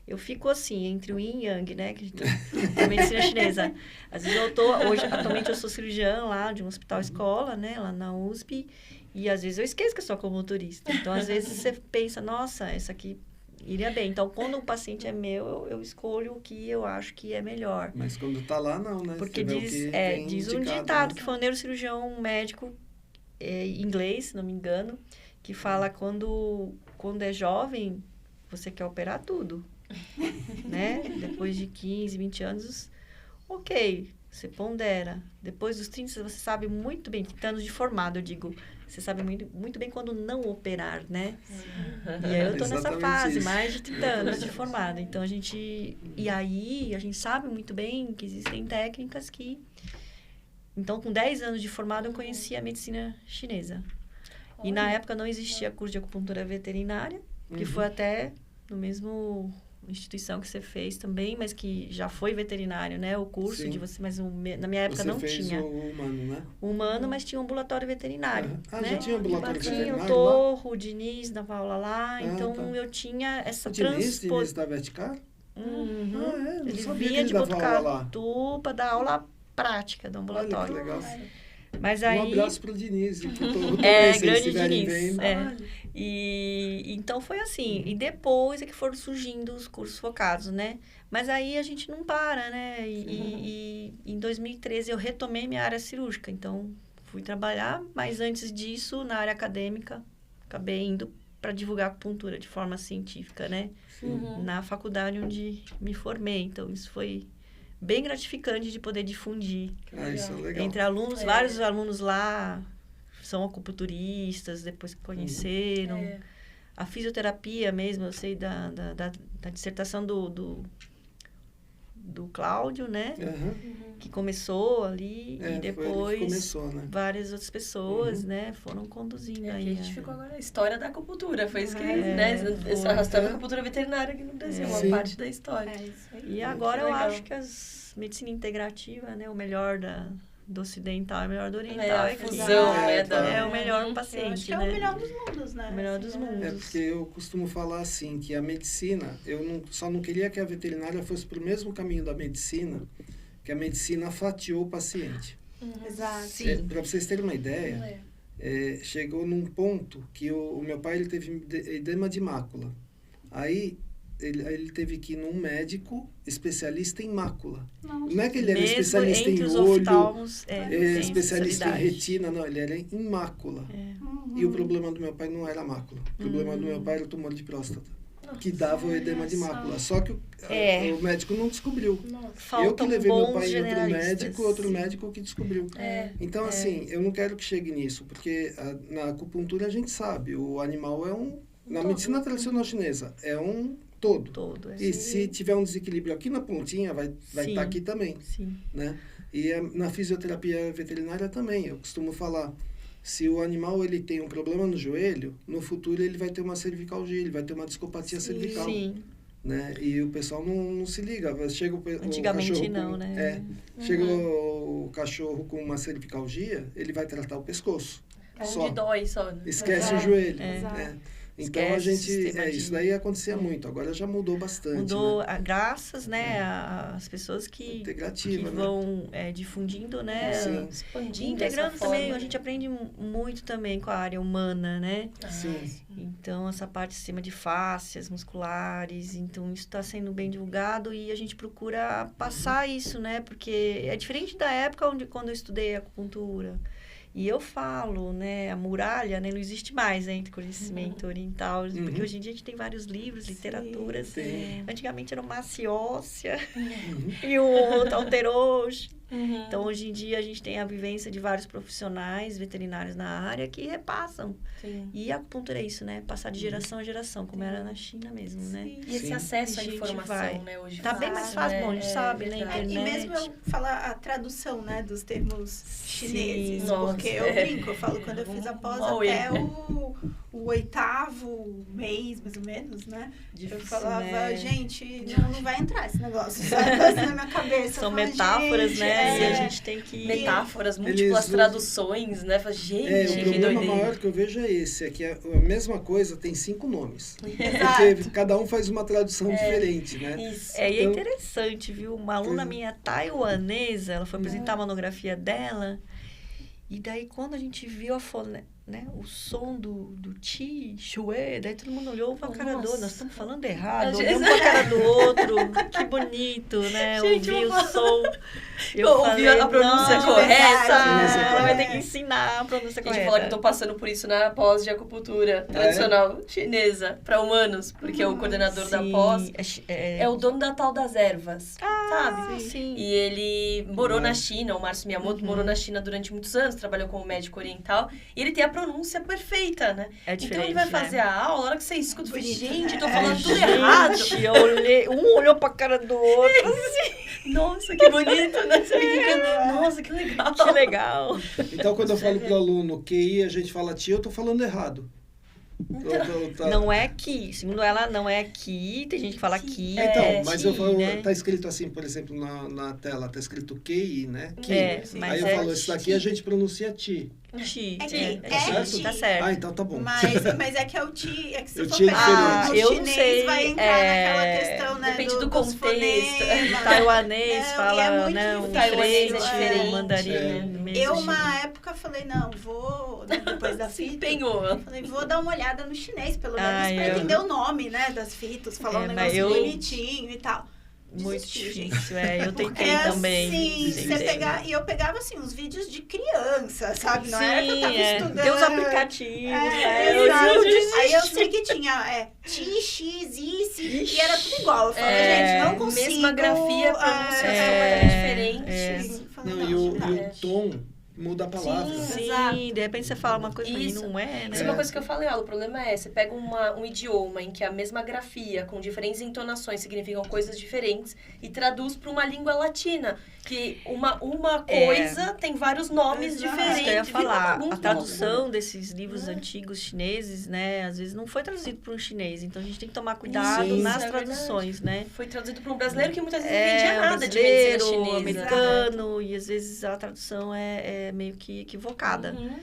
eu fico assim, entre o yin e yang, né? Que a medicina chinesa. Às vezes atualmente eu sou cirurgiã lá de um hospital escola, né? Lá na USP. E às vezes eu esqueço que eu sou acupunturista. Então, às vezes você pensa, nossa, essa aqui iria bem. Então, quando o paciente é meu, eu escolho o que eu acho que é melhor. Mas quando tá lá, não, né? Porque diz um ditado que foi um neurocirurgião médico inglês, se não me engano, que fala quando é jovem, você quer operar tudo, né? Depois de 15, 20 anos, ok, você pondera. Depois dos 30, você sabe muito bem, 30 anos de formado, eu digo, você sabe muito bem quando não operar, né? E aí eu tô nessa fase, mais de 30 anos de formado. Então, a gente sabe muito bem que existem técnicas que... Então, com 10 anos de formado, eu conheci a medicina chinesa. E na época não existia curso de acupuntura veterinária, que foi até no mesmo instituição que você fez também, mas que já foi veterinário, né? O curso Sim. de você, mas na minha época não tinha. Você fez o humano, né? Humano, mas tinha um ambulatório veterinário. Ah, né? já tinha ambulatório veterinário tinha o Torro, o Diniz, da Paula lá. Então, eu tinha essa transposição. O Diniz da Vertical? Ele vinha de Botucatu para dar aula prática do ambulatório. Olha, que legal. Mas aí... Um abraço para o Diniz. Grande Diniz. E então foi assim. E depois é que foram surgindo os cursos focados, né? Mas aí a gente não para, né? E em 2013 eu retomei minha área cirúrgica. Então, fui trabalhar. Mas antes disso, na área acadêmica, acabei indo para divulgar acupuntura de forma científica, né? Na faculdade onde me formei. Então, isso foi bem gratificante de poder difundir. Isso é legal. Entre alunos, vários alunos lá são acupunturistas, depois que conheceram. A fisioterapia mesmo, eu sei da dissertação do Cláudio, né? Que começou ali e depois começou, né? várias outras pessoas, né? Foram conduzindo aí. A gente ficou agora a história da acupuntura, foi isso que, né? A história da acupuntura veterinária aqui no Brasil, uma parte da história. Isso aí. E agora eu acho que a medicina integrativa, né? O melhor do ocidental e o melhor do oriental. A fusão, né? É o melhor paciente, acho que é o melhor dos mundos, né? O melhor dos mundos. Porque eu costumo falar assim, que a medicina, só não queria que a veterinária fosse pro mesmo caminho da medicina, que a medicina fatiou o paciente. Exato. Para vocês terem uma ideia, chegou num ponto que o meu pai ele teve edema de mácula. Aí ele teve que ir num médico especialista em mácula. Nossa. Não é que ele era especialista em olho, especialista em retina, não, ele era em mácula. E o problema do meu pai não era a mácula. O problema do meu pai era o tumor de próstata, que dava o edema de mácula. Só que o médico não descobriu. Eu que levei meu pai em outro médico que descobriu. Então, assim, eu não quero que chegue nisso, porque na acupuntura a gente sabe, o animal na medicina tradicional chinesa, é um todo. E se tiver um desequilíbrio aqui na pontinha, vai estar aqui também. Né? E na fisioterapia veterinária também, eu costumo falar, se o animal ele tem um problema no joelho, no futuro ele vai ter uma cervicalgia, ele vai ter uma discopatia cervical. Né? E o pessoal não se liga. Chega Antigamente o cachorro não, né? Chega o cachorro com uma cervicalgia, ele vai tratar o pescoço. Onde dói só. Né? Esquece o joelho. Né? Então, isso daí acontecia muito. Agora já mudou bastante. Mudou, né? Graças, né, às pessoas que vão difundindo, né? Expandindo, integrando também. A gente aprende muito também com a área humana, né? Então, essa parte de cima de fáscias musculares. Então, isso está sendo bem divulgado e a gente procura passar isso, né? Porque é diferente da época quando eu estudei acupuntura. E eu falo, né, a muralha, né, não existe mais entre conhecimento oriental, porque hoje em dia a gente tem vários livros, literaturas. Antigamente era o Maciócia e o Talteroche. Então, hoje em dia, a gente tem a vivência de vários profissionais veterinários na área que repassam. E a acupuntura é isso, né? Passar de geração a geração, como era na China mesmo, né? E esse acesso à informação, né? Hoje tá bem mais fácil, bom, a gente sabe, né? Internet. E mesmo eu falar a tradução, né? Dos termos chineses. Porque eu brinco, eu falo, quando eu fiz a pós, até o 8º mês, mais ou menos, né? Difícil, eu falava, né? gente, não vai entrar esse negócio, sabe? Assim, na minha cabeça. São falava, metáforas, né? E a gente tem que... Metáforas, múltiplas traduções, né? Fala, gente, o problema maior que eu vejo é esse, é que a mesma coisa tem 5 nomes. Exato. Porque cada um faz uma tradução diferente, né? Isso. E é interessante, viu? Uma aluna minha taiwanesa, ela foi apresentar a monografia dela, e daí quando a gente viu o som do ti, chue, daí todo mundo olhou pra cara do outro, nós estamos falando errado, olhamos pra cara do outro, que bonito, né? Gente, ouvi o som, eu ouvi falei, a pronúncia nossa, correta. ela vai ter que ensinar a pronúncia A correta. gente fala que eu tô passando por isso na pós de acupuntura tradicional chinesa, para humanos, porque o coordenador da pós é o dono da tal das ervas, sabe? Sim. E ele morou na China, o Márcio Miyamoto morou na China durante muitos anos, trabalhou como médico oriental, e ele tem a pronúncia perfeita, né? É diferente, então ele vai fazer a aula, a hora que você escuta, fala, gente, tô falando tudo gente, errado. Eu olhei, um olhou pra cara do outro, assim. Nossa, que bonito, né? Você fica, nossa, que legal. Que legal. Então, quando eu falo pro aluno QI, a gente fala ti, eu tô falando errado. Não é que, segundo ela, não é que, tem gente que fala que. Então, mas eu falo, né? tá escrito assim, por exemplo, na tela, tá escrito QI, né? Ki. Mas aí eu falo, isso daqui a gente pronuncia ti. Ti. Certo? Tá certo. Ah, então tá bom. Mas é que é o ti, é que se O for ti é pegar diferente. no eu não chinês, sei, vai entrar naquela questão, né? Depende do dos contexto. fonemas. Taiwanês Não, e fala, é muito né, um difícil. Taiwanês é frente, diferente. um mandarim. mesmo Eu, assim. uma época, falei, não, vou, né, depois da Se fita, empenhou. falei, vou dar uma olhada no chinês, pelo menos, Ah, pra eu- entender o nome, né, das fitas, falar um mas negócio eu- bonitinho e tal. Muito Desisti, difícil, eu tentei Porque, também. assim, tentei. e eu pegava, assim, uns vídeos de criança, sabe? Não era que eu tava estudando. Tem os aplicativos, Exato. Aí eu sei que tinha ti, x, e era tudo igual. Eu falei, gente, não consigo. Mesma grafia, pronúncia diferente. Falei, Não, e o tom muda a palavra. Sim, Exato. de repente você fala uma coisa e Isso. não é, né? Isso é uma coisa que eu falo em aula. O problema é, você pega um idioma em que a mesma grafia, com diferentes entonações, significam coisas diferentes, e traduz para uma língua latina, que uma coisa tem vários nomes Exato. diferentes. Isso que eu ia vira uma falar, bagunça, a tradução desses livros antigos chineses, né, às vezes não foi traduzido para um chinês, então a gente tem que tomar cuidado Sim. nas Isso é traduções, né? Foi traduzido para um brasileiro que muitas vezes não entendia nada de brasileiro, medicina chinesa. americano, e às vezes a tradução é meio que equivocada. Uhum.